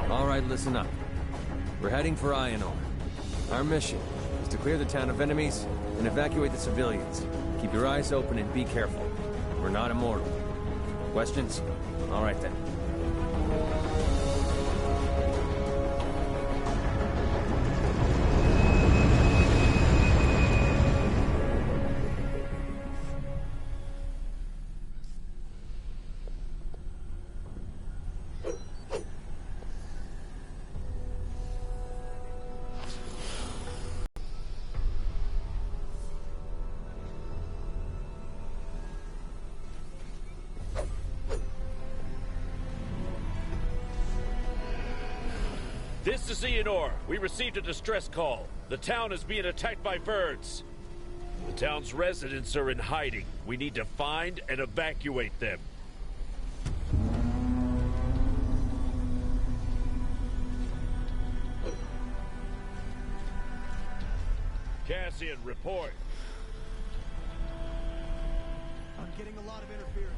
All right, listen up. We're heading for Ionor. Our mission is to clear the town of enemies and evacuate the civilians. Keep your eyes open and be careful. We're not immortal. Questions? All right then. This is Ionor. We received a distress call. The town is being attacked by birds. The town's residents are in hiding. We need to find and evacuate them. Cassian, report. I'm getting a lot of interference.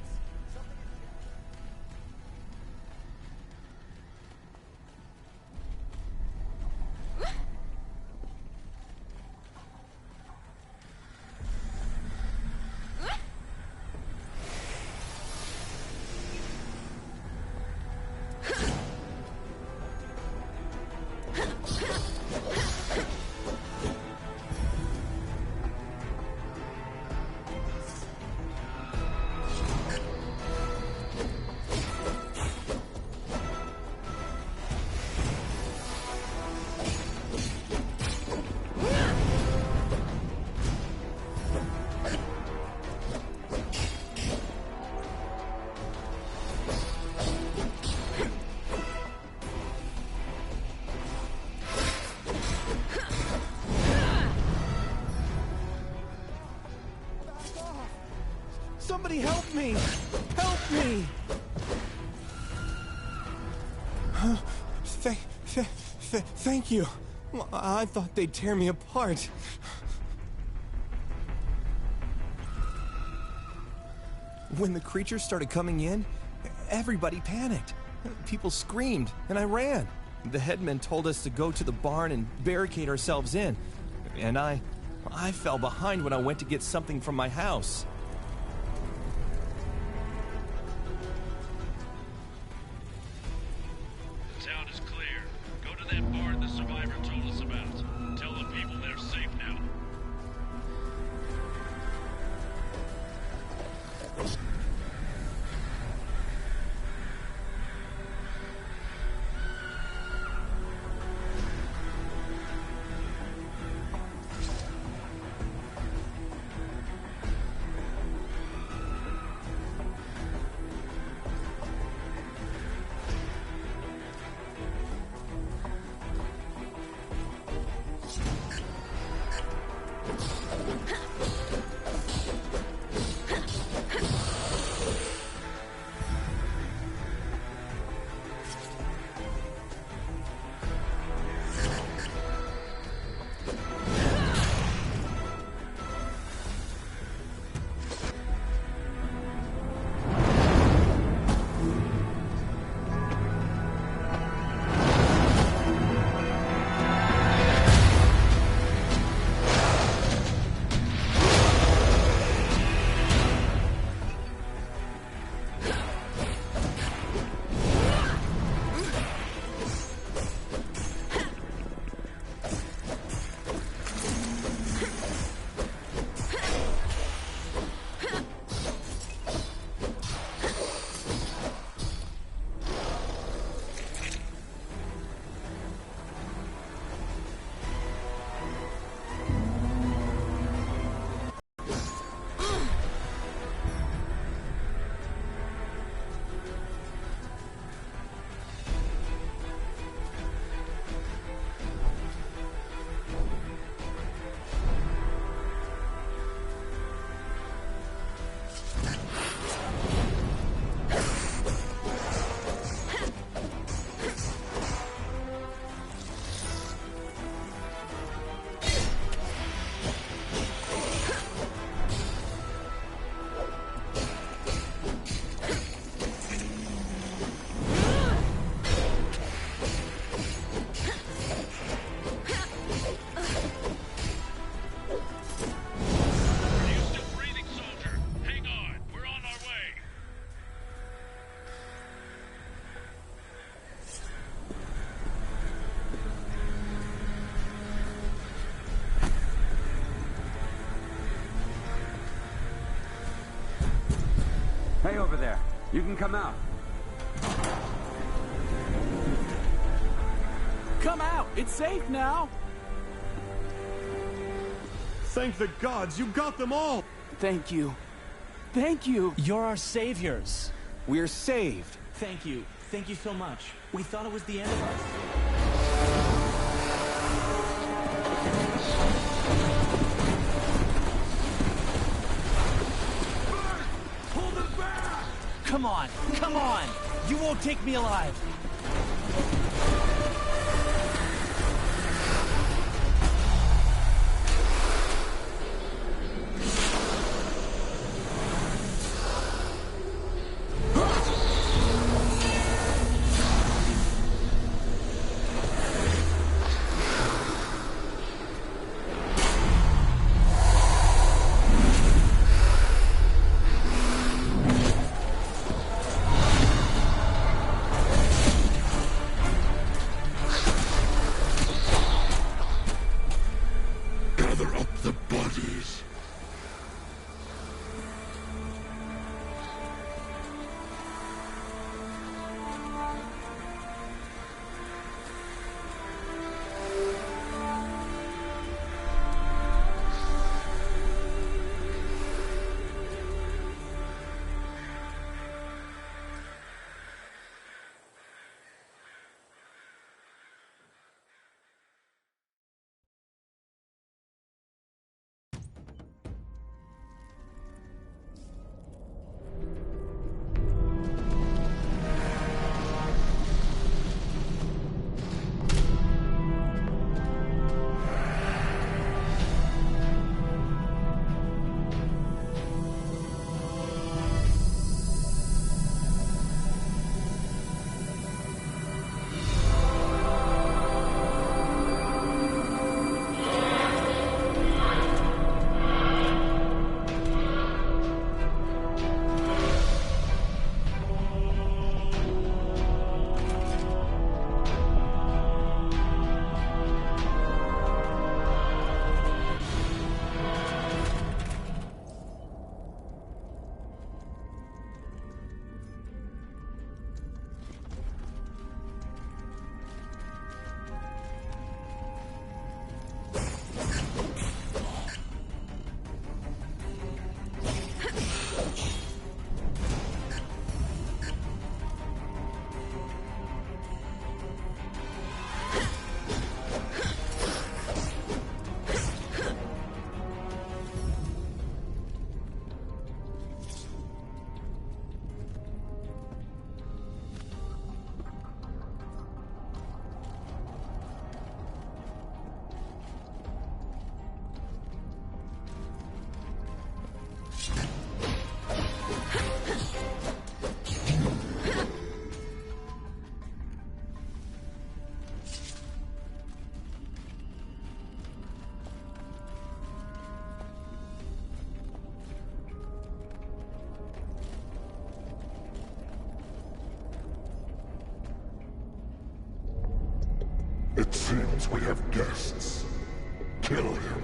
Somebody help me! Help me! Thank you. I thought they'd tear me apart. When the creatures started coming in, everybody panicked. People screamed, and I ran. The headman told us to go to the barn and barricade ourselves in. And I fell behind when I went to get something from my house. The town is clear. Go to that barn the survivor told us about. Tell the people they're safe now. can come out. Come out! It's safe now! Thank the gods, you got them all! Thank you. Thank you! You're our saviors. We're saved. Thank you. Thank you so much. We thought it was the end of us. Hold them back! Come on! Come on! You won't take me alive! Gather up the bodies. It seems we have guests. Kill him.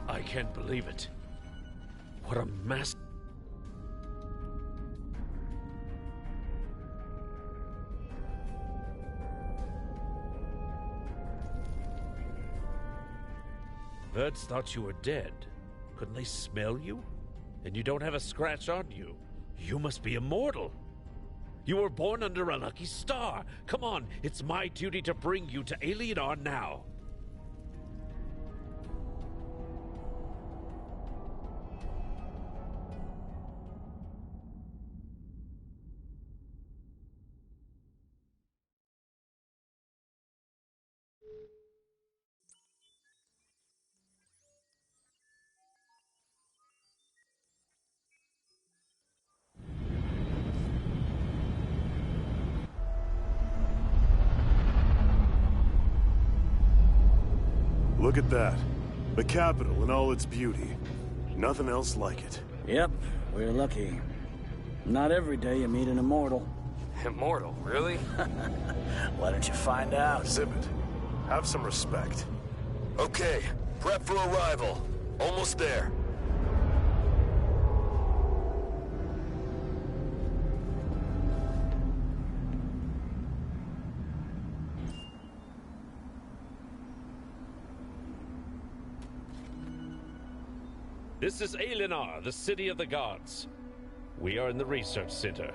I can't believe it. What a mess. Birds thought you were dead. Couldn't they smell you? And you don't have a scratch on you. You must be immortal. You were born under a lucky star. Come on, it's my duty to bring you to Alienar now. Look at that. The capital in all its beauty. Nothing else like it. Yep, we're lucky. Not every day you meet an immortal. Immortal, really? Why don't you find out? Zip it. Have some respect. Okay, prep for arrival. Almost there. This is Alienar, the city of the gods. We are in the research center.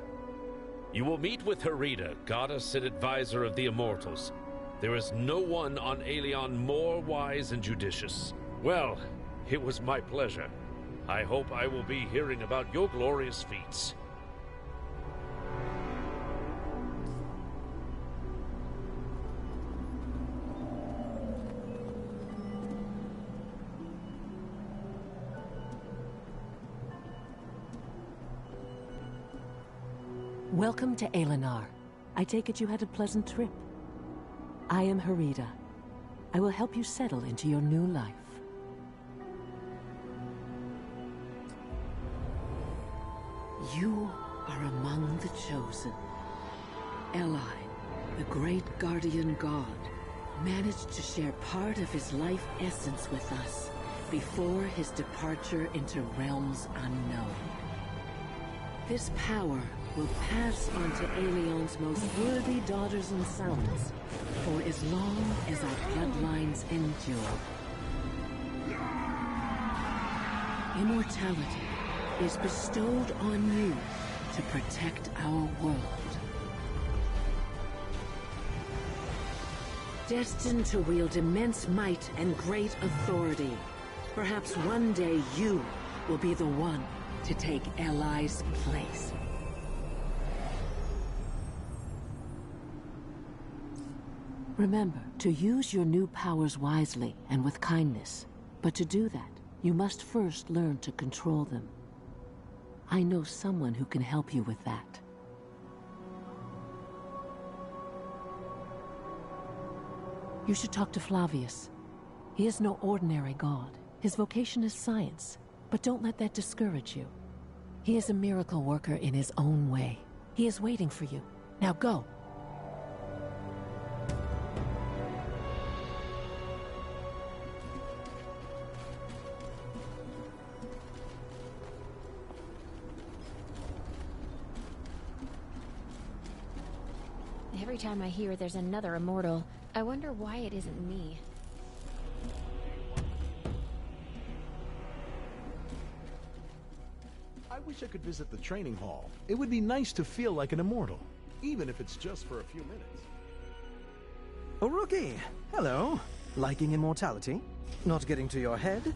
You will meet with Herida, goddess and advisor of the immortals. There is no one on Aelion more wise and judicious. Well, it was my pleasure. I hope I will be hearing about your glorious feats. Welcome to Alienar. I take it you had a pleasant trip. I am Herida. I will help you settle into your new life. You are among the chosen. Eli, the great guardian god, managed to share part of his life essence with us before his departure into realms unknown. This power will pass on to Aelion's most worthy daughters and sons for as long as our bloodlines endure. Immortality is bestowed on you to protect our world. Destined to wield immense might and great authority, perhaps one day you will be the one to take Eli's place. Remember to use your new powers wisely and with kindness. But to do that, you must first learn to control them. I know someone who can help you with that. You should talk to Flavius. He is no ordinary god. His vocation is science, but don't let that discourage you. He is a miracle worker in his own way. He is waiting for you. Now go. Every time I hear there's another immortal, I wonder why it isn't me. I wish I could visit the training hall. It would be nice to feel like an immortal, even if it's just for a few minutes. Oh, Rookie! Hello. Liking immortality? Not getting to your head?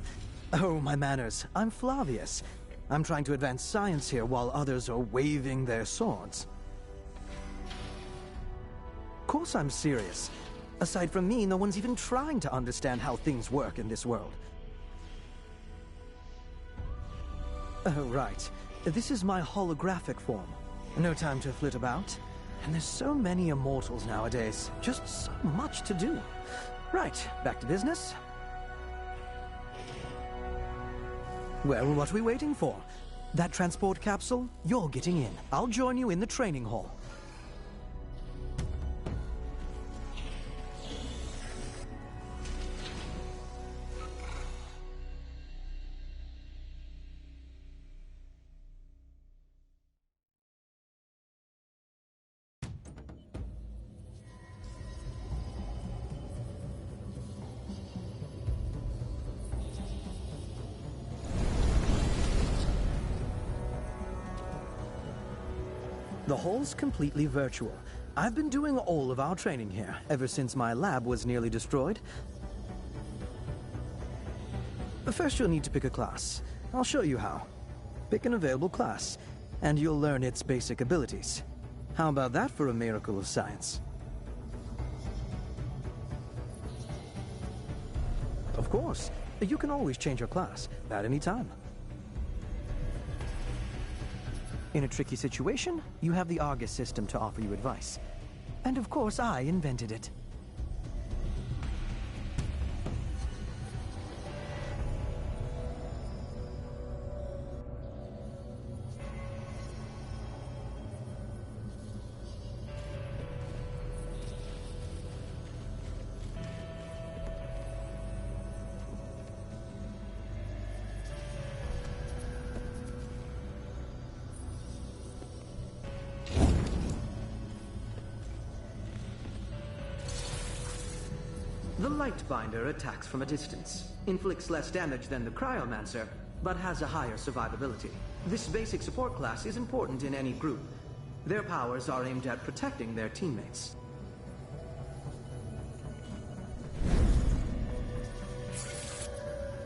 Oh, my manners. I'm Flavius. I'm trying to advance science here while others are waving their swords. Of course I'm serious. Aside from me, no one's even trying to understand how things work in this world. Oh, right. This is my holographic form. No time to flit about. And there's so many immortals nowadays. Just so much to do. Right, back to business. Well, what are we waiting for? That transport capsule? You're getting in. I'll join you in the training hall. The hall's completely virtual. I've been doing all of our training here, ever since my lab was nearly destroyed. First, you'll need to pick a class. I'll show you how. Pick an available class, and you'll learn its basic abilities. How about that for a miracle of science? Of course, you can always change your class at any time. In a tricky situation, you have the Argus system to offer you advice. And of course, I invented it. The Lightbinder attacks from a distance, inflicts less damage than the Cryomancer, but has a higher survivability. This basic support class is important in any group. Their powers are aimed at protecting their teammates.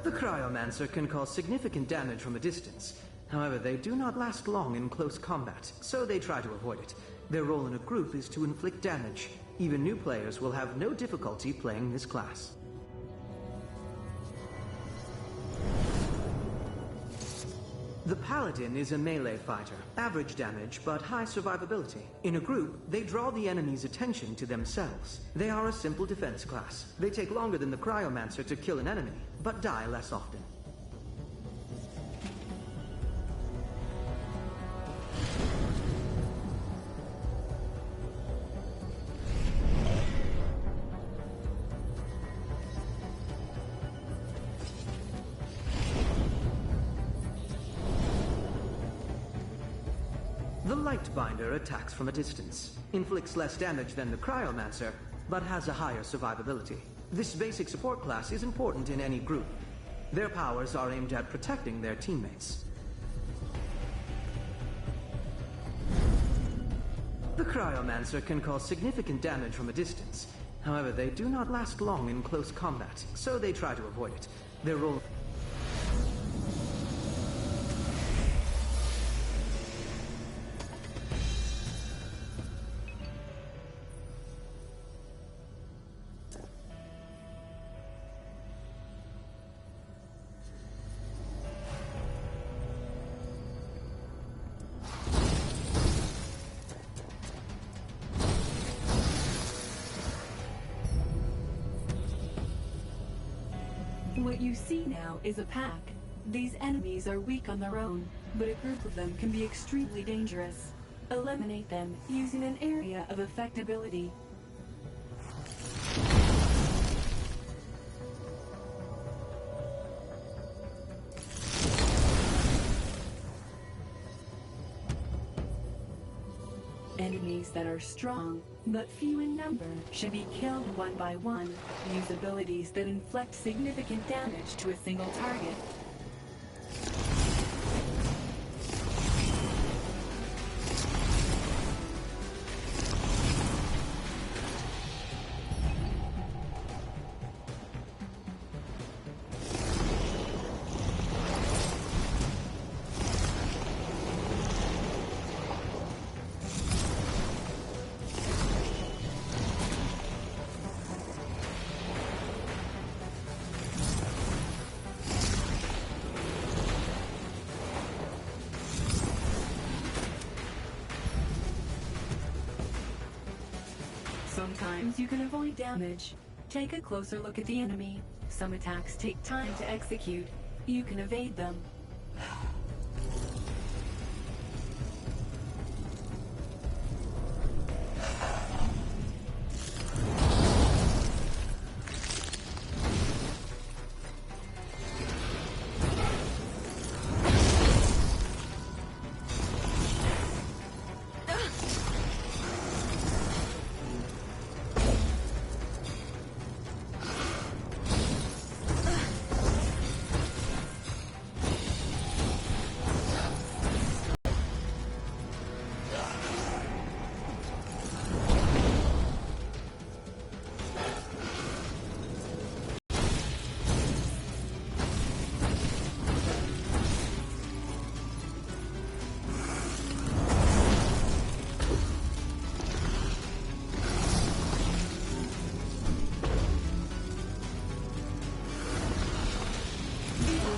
The Cryomancer can cause significant damage from a distance. However, they do not last long in close combat, so they try to avoid it. Their role in a group is to inflict damage. Even new players will have no difficulty playing this class. The Paladin is a melee fighter. Average damage, but high survivability. In a group, they draw the enemy's attention to themselves. They are a simple defense class. They take longer than the Cryomancer to kill an enemy, but die less often. The Lightbinder attacks from a distance, inflicts less damage than the Cryomancer, but has a higher survivability. This basic support class is important in any group. Their powers are aimed at protecting their teammates. The Cryomancer can cause significant damage from a distance. However, they do not last long in close combat, so they try to avoid it. Their role... What you see now is a pack. These enemies are weak on their own, but a group of them can be extremely dangerous. Eliminate them using an area of effectability. Enemies that are strong, but few in number, should be killed one by one. Use abilities that inflict significant damage to a single target. Sometimes you can avoid damage. Take a closer look at the enemy. Some attacks take time to execute. You can evade them.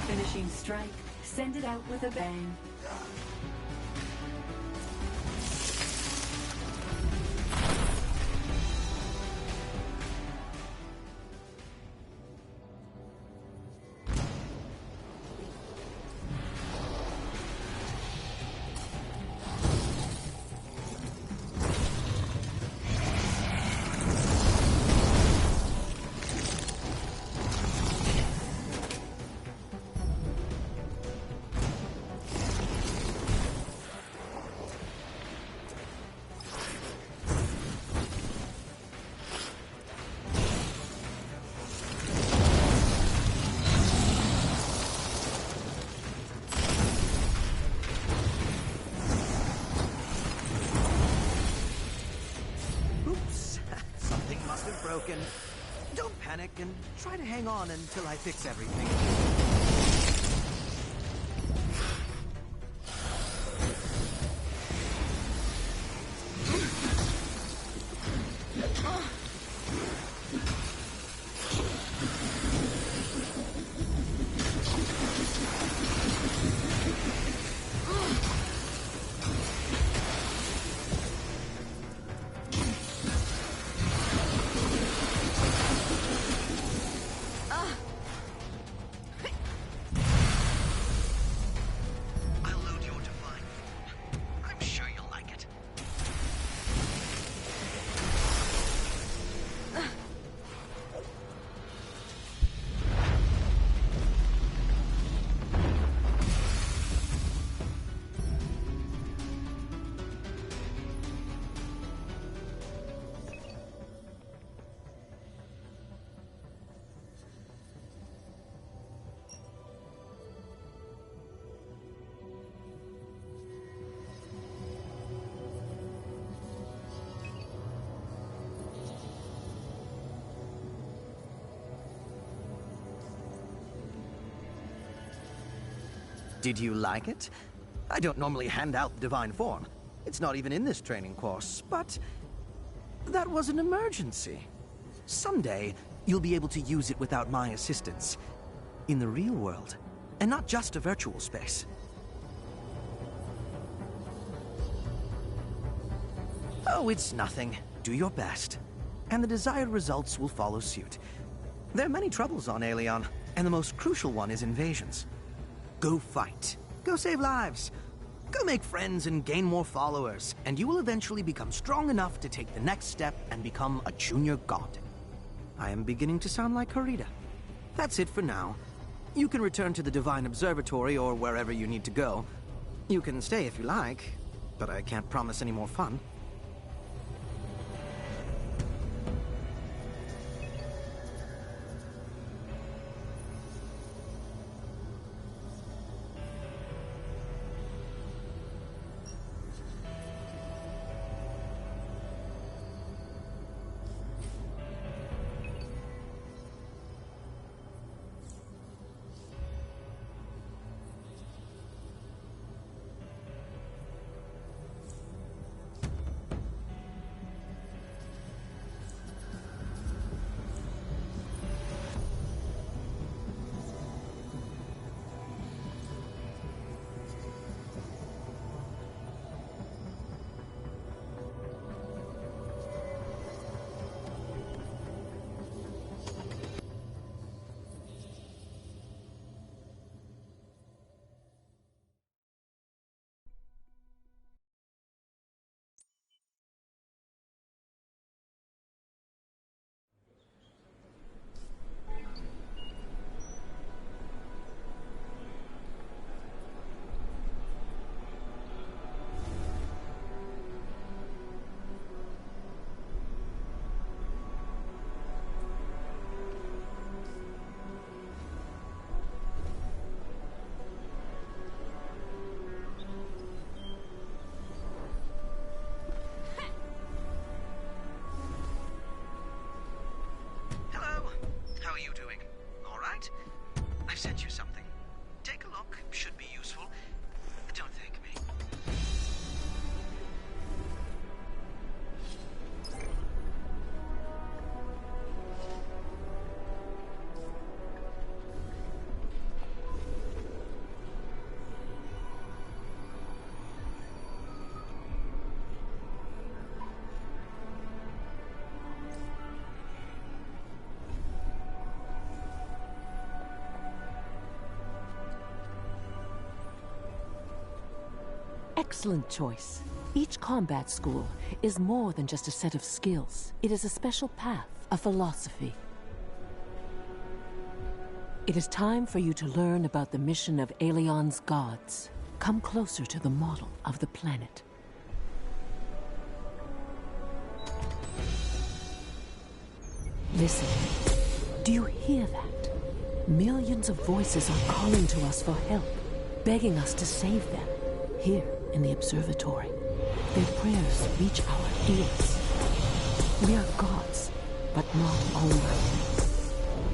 finishing strike. Send it out with a bang. Broken. Don't panic and try to hang on until I fix everything. Did you like it? I don't normally hand out divine form. It's not even in this training course, but that was an emergency. Someday, you'll be able to use it without my assistance. In the real world, and not just a virtual space. Oh, it's nothing. Do your best. And the desired results will follow suit. There are many troubles on Aelion, and the most crucial one is invasions. Go fight. Go save lives. Go make friends and gain more followers, and you will eventually become strong enough to take the next step and become a junior god. I am beginning to sound like Harita. That's it for now. You can return to the Divine Observatory or wherever you need to go. You can stay if you like, but I can't promise any more fun. Sent you something. Take a look. Should be useful. Don't thank me. Excellent choice. Each combat school is more than just a set of skills. It is a special path, a philosophy. It is time for you to learn about the mission of Aelion's gods. Come closer to the model of the planet. Listen. Do you hear that? Millions of voices are calling to us for help, begging us to save them. Here in the observatory, their prayers reach our ears. We are gods, but not almighty.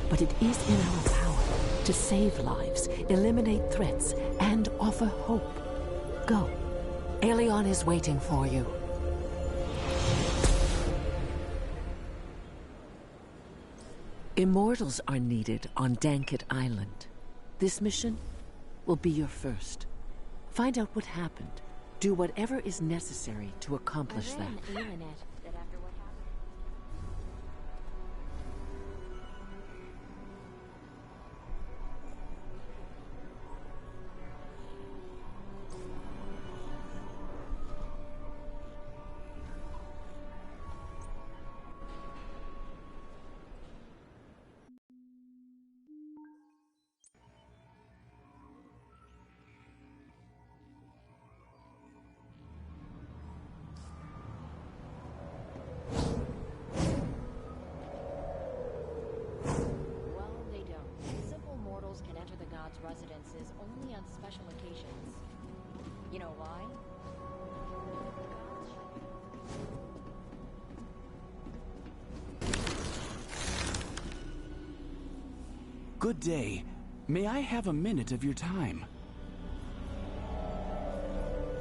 But it is in our power to save lives, eliminate threats, and offer hope. Go. Aelion is waiting for you. Immortals are needed on Danket Island. This mission will be your first. Find out what happened. Do whatever is necessary to accomplish that. Residences only on special occasions. You know why? Good day. May I have a minute of your time?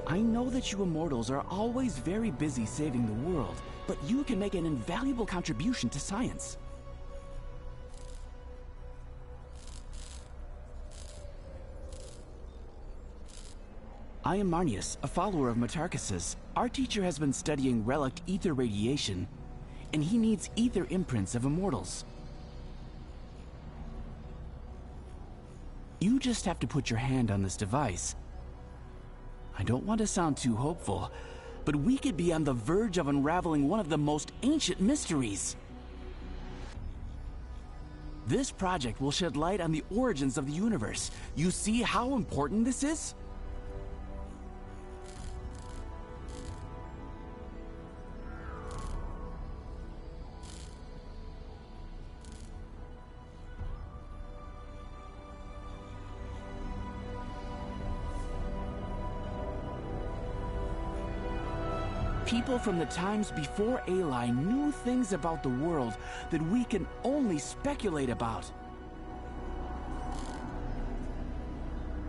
I know that you immortals are always very busy saving the world, but you can make an invaluable contribution to science. I am Marnius, a follower of Matarchus's. Our teacher has been studying relic ether radiation, and he needs ether imprints of immortals. You just have to put your hand on this device. I don't want to sound too hopeful, but we could be on the verge of unraveling one of the most ancient mysteries. This project will shed light on the origins of the universe. You see how important this is? People from the times before Aeli knew things about the world that we can only speculate about.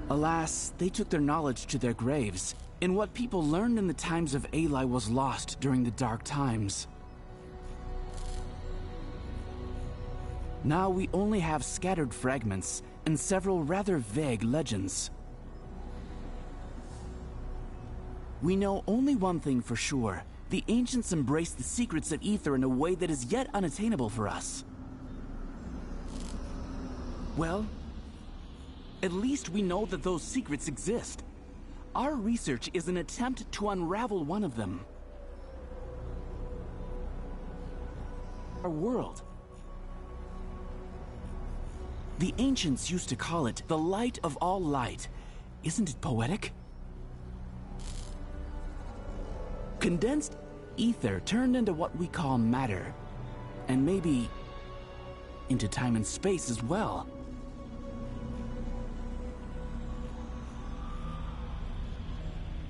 Alas, they took their knowledge to their graves, and what people learned in the times of Aeli was lost during the Dark Times. Now we only have scattered fragments and several rather vague legends. We know only one thing for sure. The ancients embraced the secrets of ether in a way that is yet unattainable for us. Well, at least we know that those secrets exist. Our research is an attempt to unravel one of them. Our world. The ancients used to call it the light of all light. Isn't it poetic? Condensed ether turned into what we call matter, and maybe into time and space as well.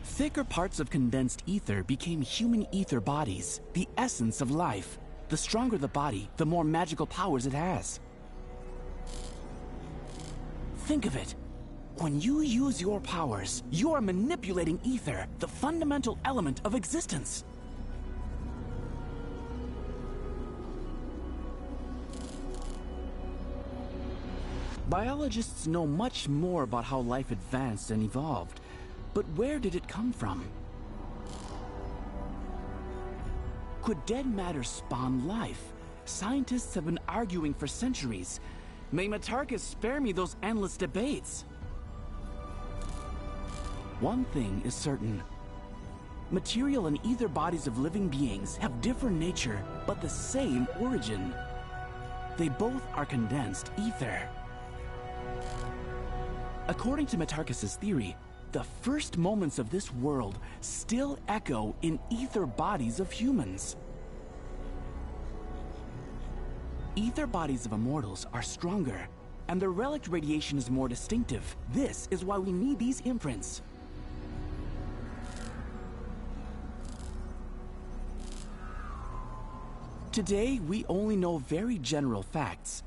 Thicker parts of condensed ether became human ether bodies, the essence of life. The stronger the body, the more magical powers it has. Think of it. When you use your powers, you are manipulating ether, the fundamental element of existence. Biologists know much more about how life advanced and evolved, but where did it come from? Could dead matter spawn life? Scientists have been arguing for centuries. May Matarchus spare me those endless debates. One thing is certain, Material and ether bodies of living beings have different nature, but the same origin. They both are condensed ether. According to Metarchus' theory, the first moments of this world still echo in ether bodies of humans. Ether bodies of immortals are stronger, and their relic radiation is more distinctive. This is why we need these imprints. Today, we only know very general facts.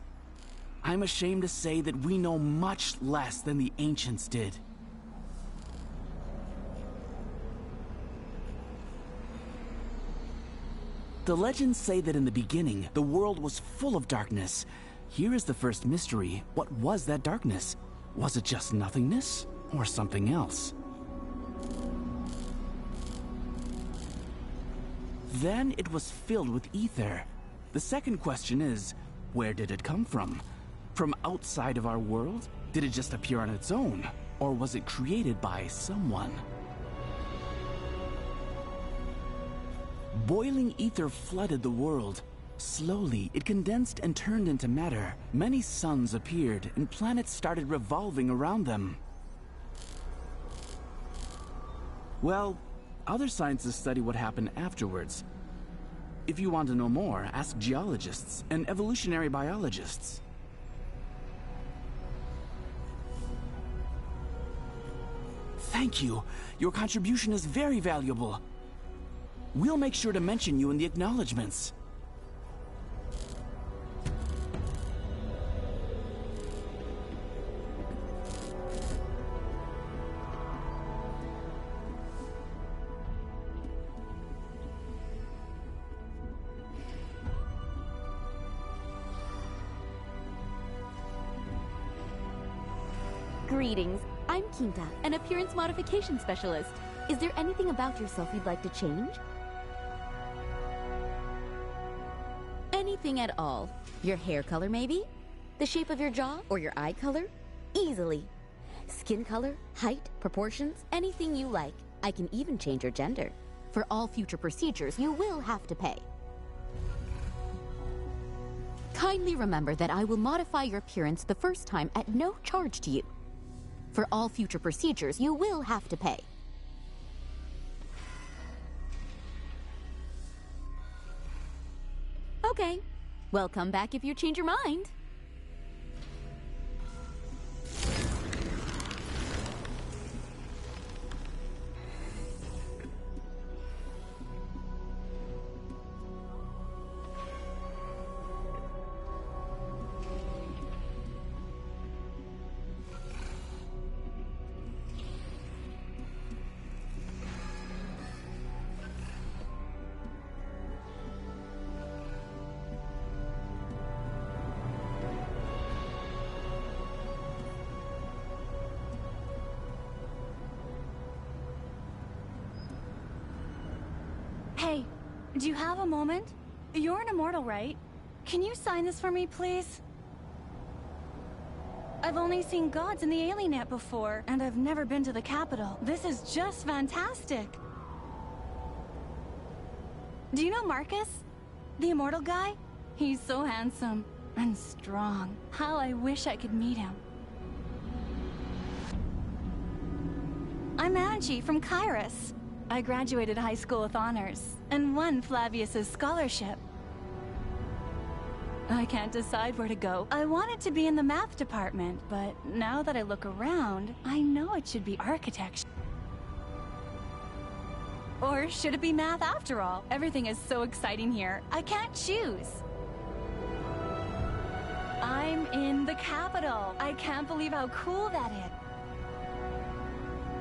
I'm ashamed to say that we know much less than the ancients did. The legends say that in the beginning, the world was full of darkness. Here is the first mystery. What was that darkness? Was it just nothingness, or something else? Then it was filled with ether. The second question is, where did it come from? From outside of our world? Did it just appear on its own? Or was it created by someone? Boiling ether flooded the world. Slowly, it condensed and turned into matter. Many suns appeared, and planets started revolving around them. Well, other scientists study what happened afterwards. If you want to know more, ask geologists and evolutionary biologists. Thank you. Your contribution is very valuable. We'll make sure to mention you in the acknowledgements. Greetings. I'm Quinta, an appearance modification specialist. Is there anything about yourself you'd like to change? Anything at all. Your hair color, maybe? The shape of your jaw or your eye color? Easily. Skin color, height, proportions, anything you like. I can even change your gender. For all future procedures, you will have to pay. Kindly remember that I will modify your appearance the first time at no charge to you. For all future procedures, you will have to pay. Okay. Well, come back if you change your mind. Hey, do you have a moment? You're an immortal, right? Can you sign this for me, please? I've only seen gods in the Alienet before, and I've never been to the capital. This is just fantastic. Do you know Marcus? The immortal guy? He's so handsome and strong. How I wish I could meet him. I'm Angie from Kairos. I graduated high school with honors and won Flavius's scholarship. I can't decide where to go. I wanted to be in the math department, but now that I look around, I know it should be architecture. Or should it be math after all? Everything is so exciting here. I can't choose. I'm in the capital. I can't believe how cool that is.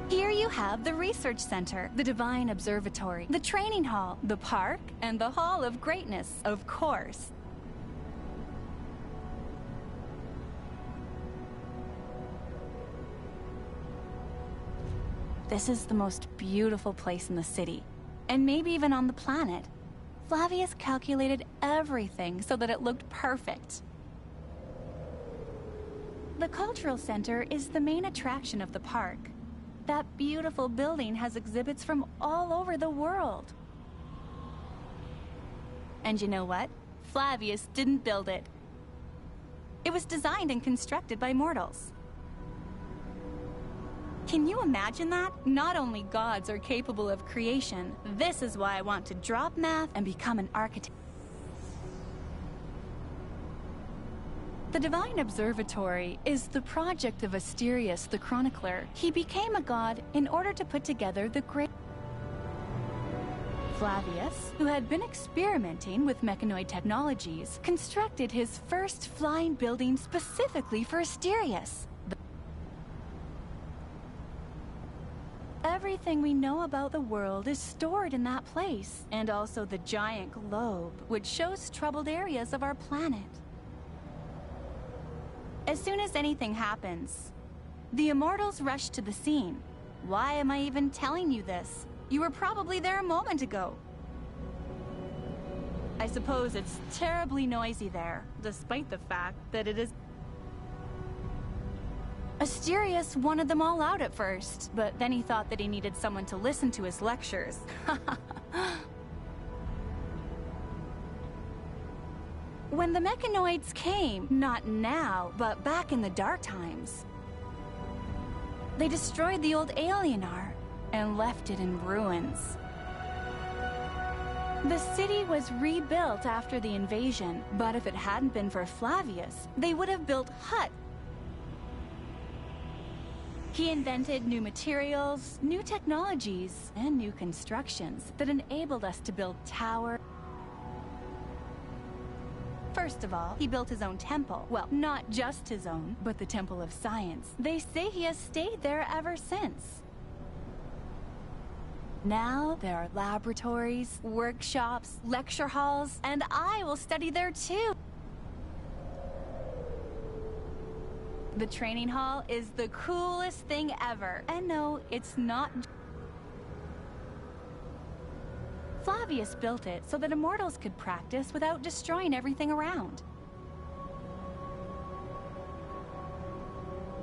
Here you have the Research Center, the Divine Observatory, the Training Hall, the Park, and the Hall of Greatness, of course. This is the most beautiful place in the city, and maybe even on the planet. Flavius calculated everything so that it looked perfect. The Cultural Center is the main attraction of the park. That beautiful building has exhibits from all over the world. And you know what? Flavius didn't build it. It was designed and constructed by mortals. Can you imagine that? Not only gods are capable of creation, this is why I want to drop math and become an architect. The Divine Observatory is the project of Asterius the Chronicler. He became a god in order to put together the great... Flavius, who had been experimenting with mechanoid technologies, constructed his first flying building specifically for Asterius. Everything we know about the world is stored in that place, and also the giant globe, which shows troubled areas of our planet. As soon as anything happens, the Immortals rush to the scene. Why am I even telling you this? You were probably there a moment ago. I suppose it's terribly noisy there, despite the fact that it is... Asterius wanted them all out at first, but then he thought that he needed someone to listen to his lectures. When the mechanoids came, not now, but back in the Dark Times, they destroyed the old Alienar and left it in ruins. The city was rebuilt after the invasion, but if it hadn't been for Flavius, they would have built huts. He invented new materials, new technologies, and new constructions that enabled us to build towers. First of all, he built his own temple. Well, not just his own, but the Temple of Science. They say he has stayed there ever since. Now, there are laboratories, workshops, lecture halls, and I will study there too. The training hall is the coolest thing ever. And no, it's not. Flavius built it so that Immortals could practice without destroying everything around.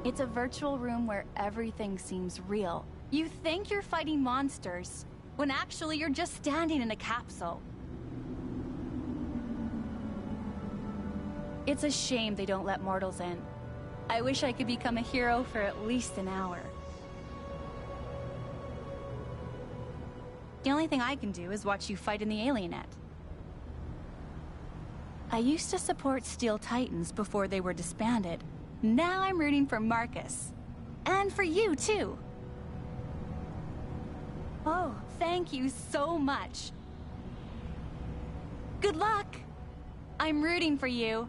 It's a virtual room where everything seems real. You think you're fighting monsters, when actually you're just standing in a capsule. It's a shame they don't let mortals in. I wish I could become a hero for at least an hour. The only thing I can do is watch you fight in the Alienet. I used to support Steel Titans before they were disbanded. Now I'm rooting for Marcus. And for you, too. Oh, thank you so much. Good luck! I'm rooting for you.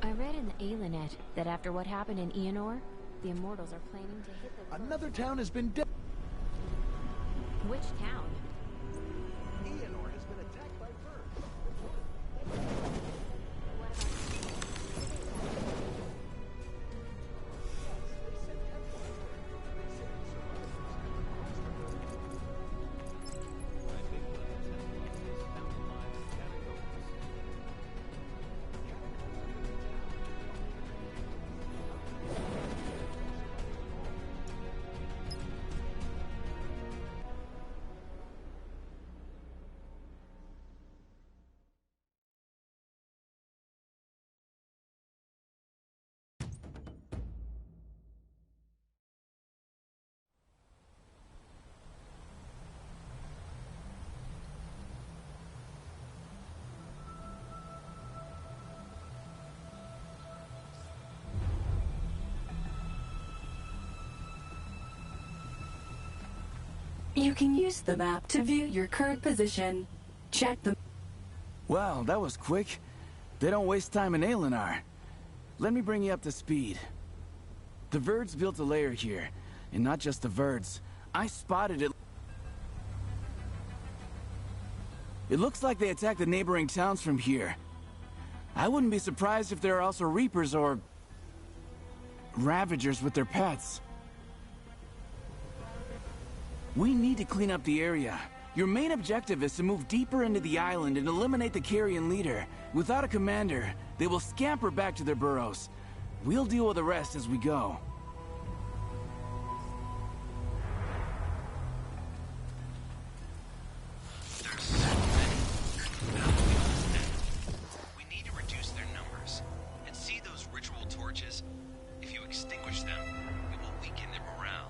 I read in the Alienet that after what happened in Aenor, the Immortals are planning to hit the... Another town has been dead. Which town? Aenor has been attacked by birds. You can use the map to view your current position. Check the... Well, that was quick. They don't waste time in Alinar. Let me bring you up to speed. The Verds built a lair here, and not just the Verds. I spotted it. It looks like they attacked the neighboring towns from here. I wouldn't be surprised if there are also Reapers or Ravagers with their pets. We need to clean up the area. Your main objective is to move deeper into the island and eliminate the Carrion leader. Without a commander, they will scamper back to their burrows. We'll deal with the rest as we go. We need to reduce their numbers. And see those ritual torches? If you extinguish them, it will weaken their morale.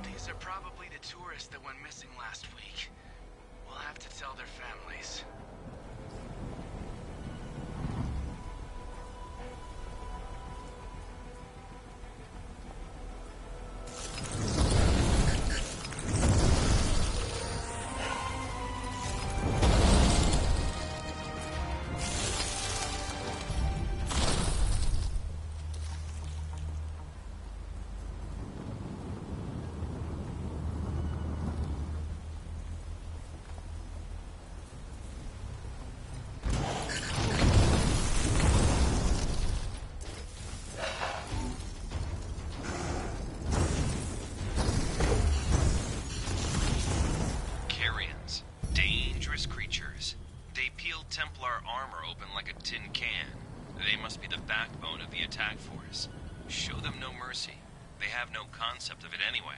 These are probably the tourists that went missing last week. We'll have to tell their families. Carrions. Dangerous creatures. They peel Templar armor open like a tin can. They must be the backbone of the attack force. Show them no mercy. They have no concept of it anyway.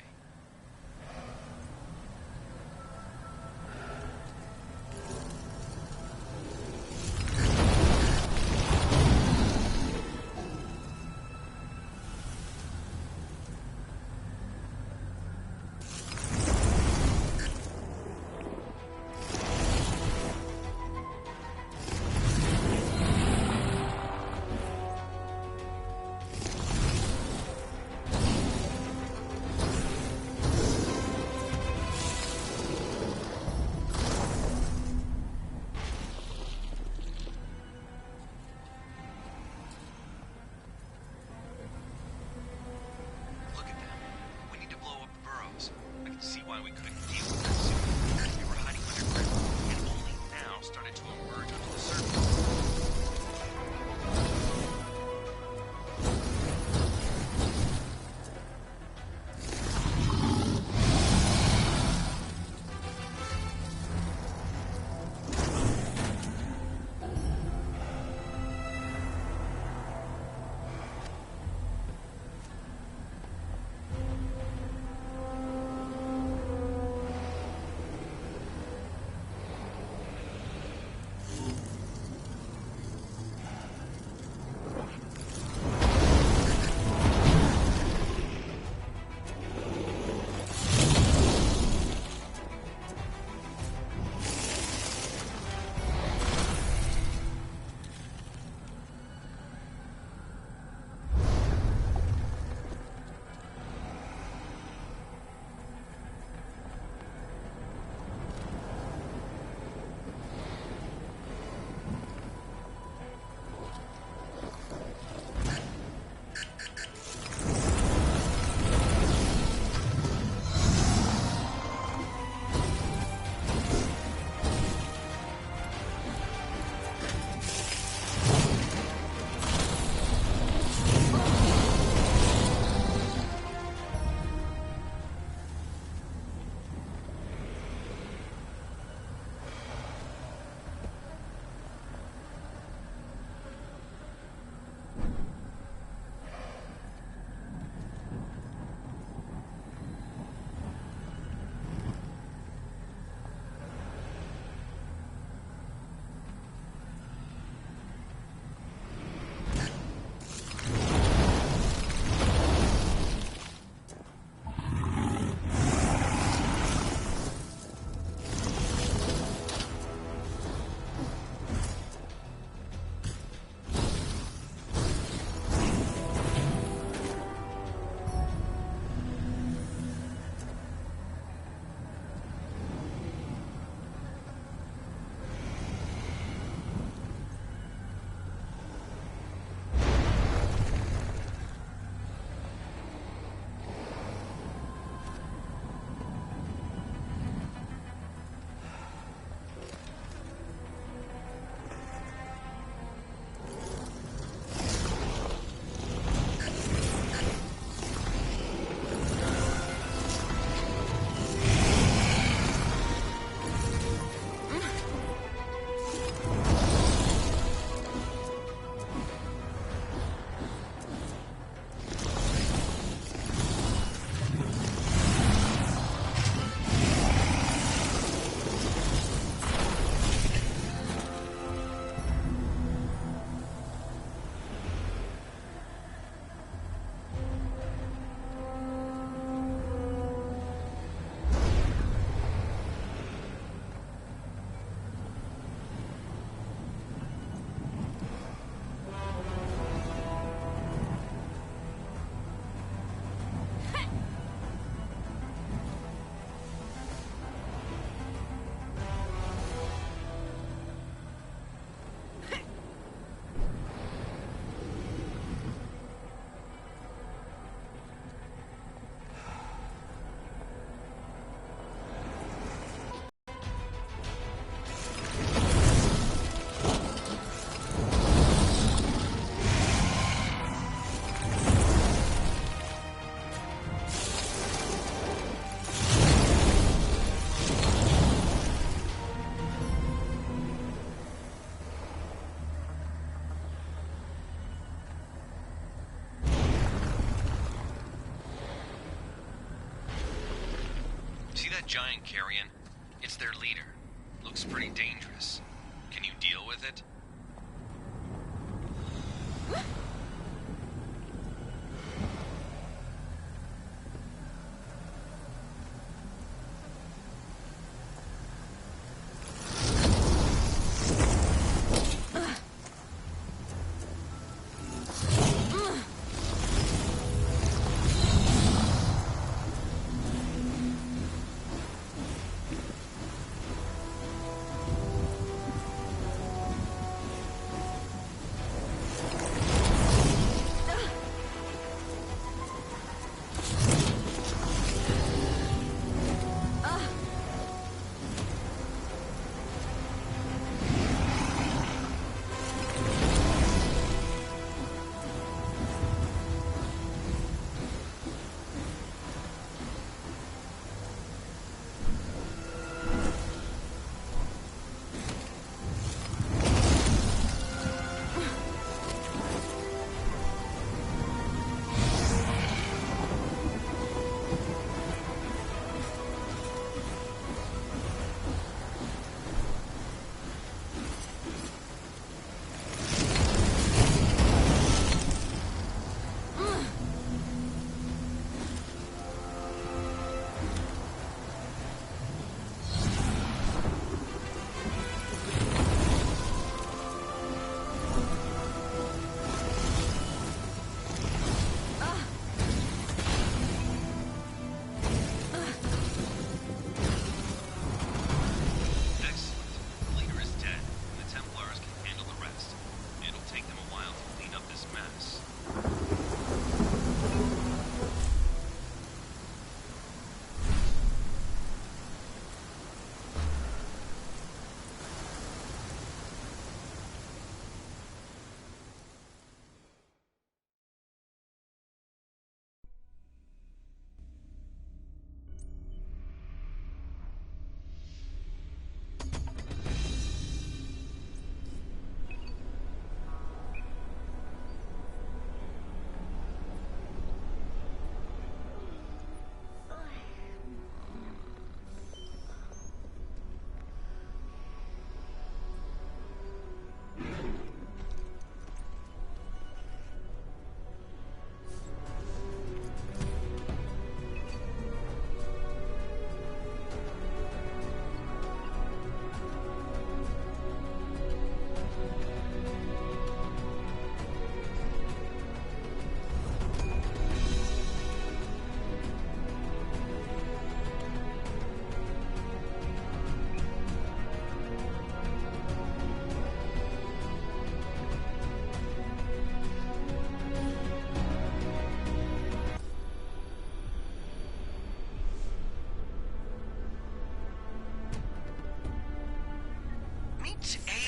See that giant carrion? It's their leader. Looks pretty dangerous. Can you deal with it?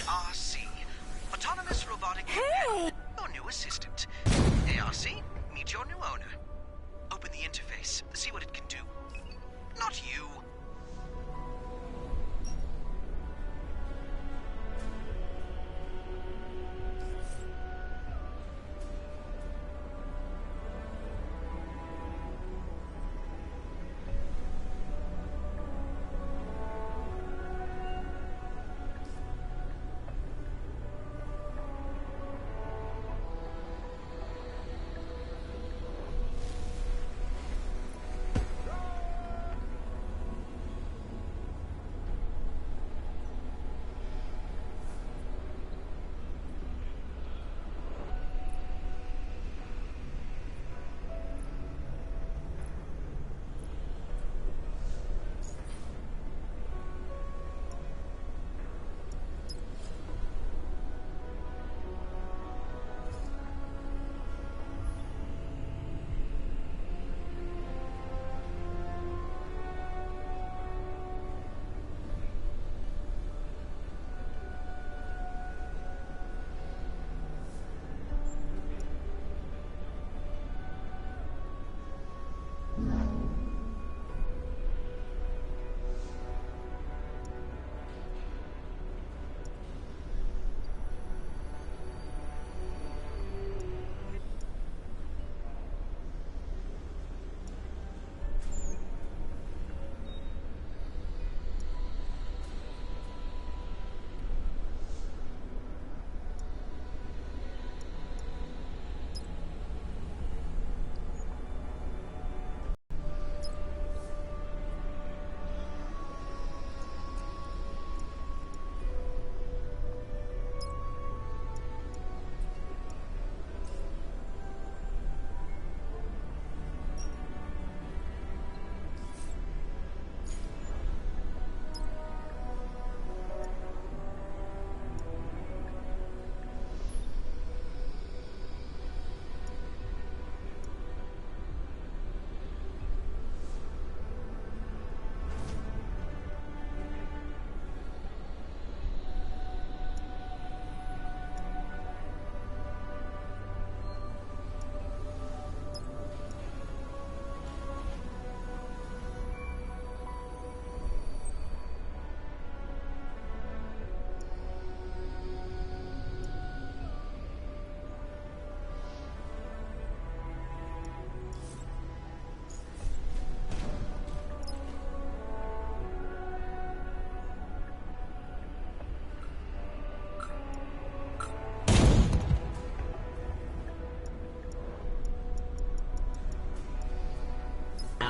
ARC. Autonomous Robotic Hey! Your new assistant. ARC, meet your new owner. Open the interface. See what it can do. Not you.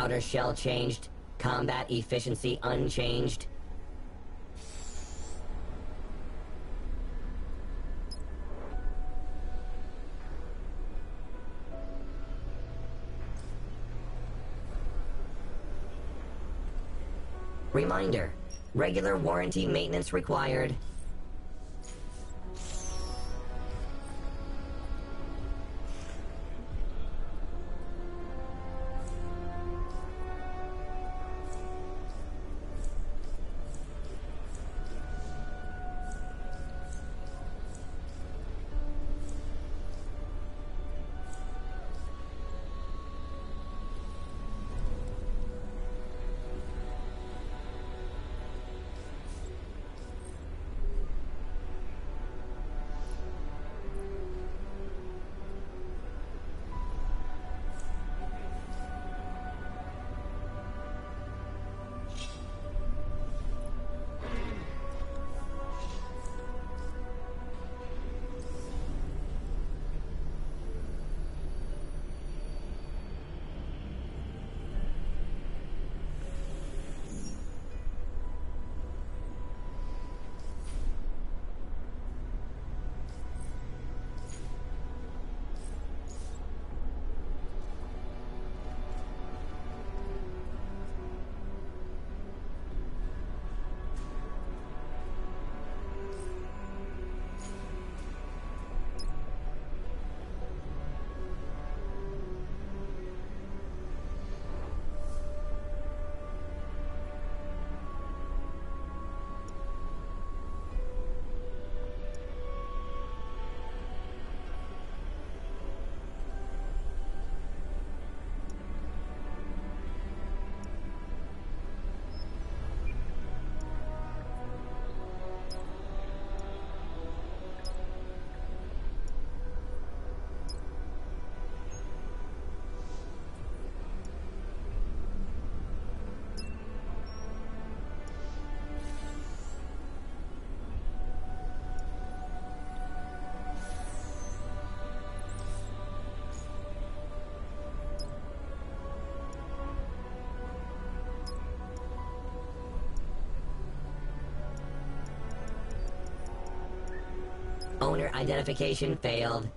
Outer shell changed. Combat efficiency unchanged. Reminder. Regular warranty maintenance required. Owner identification failed.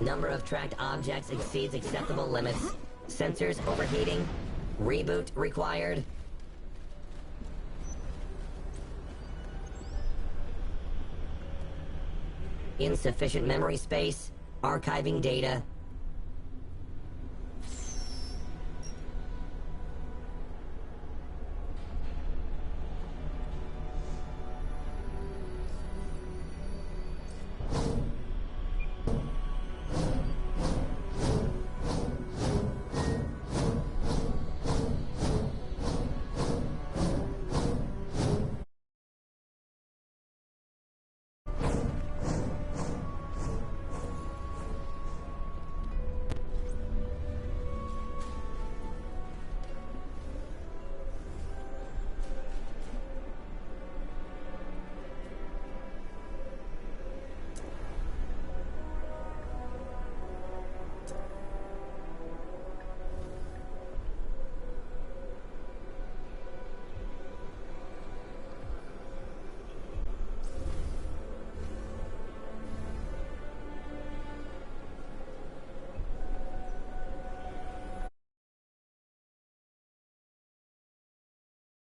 Number of tracked objects exceeds acceptable limits. Sensors overheating. Reboot required. Insufficient memory space. Archiving data.